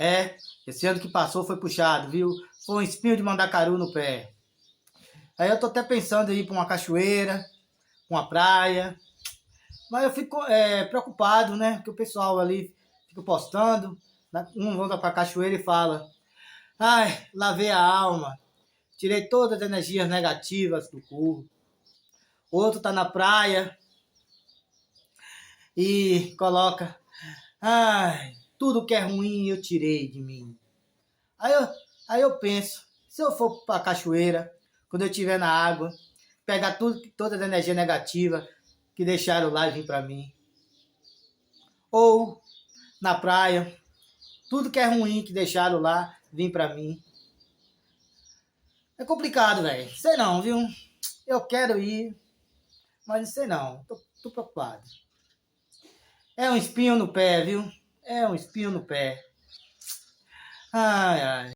É, esse ano que passou foi puxado, viu? Foi um espinho de mandacaru no pé. Aí eu tô até pensando em ir pra uma cachoeira, uma praia. Mas eu fico preocupado, né? Porque o pessoal ali fica postando. Um volta pra cachoeira e fala: ai, lavei a alma, tirei todas as energias negativas do corpo. Outro tá na praia e coloca: ai, tudo que é ruim eu tirei de mim. Aí eu, aí eu penso: se eu for pra cachoeira, quando eu estiver na água, pegar toda a energia negativa que deixaram lá e vir pra mim. Ou na praia, tudo que é ruim que deixaram lá vir pra mim. É complicado, velho. Sei não, viu? Eu quero ir, mas não sei não. Tô preocupado. É um espinho no pé, viu? É um espinho no pé. Ai, ai.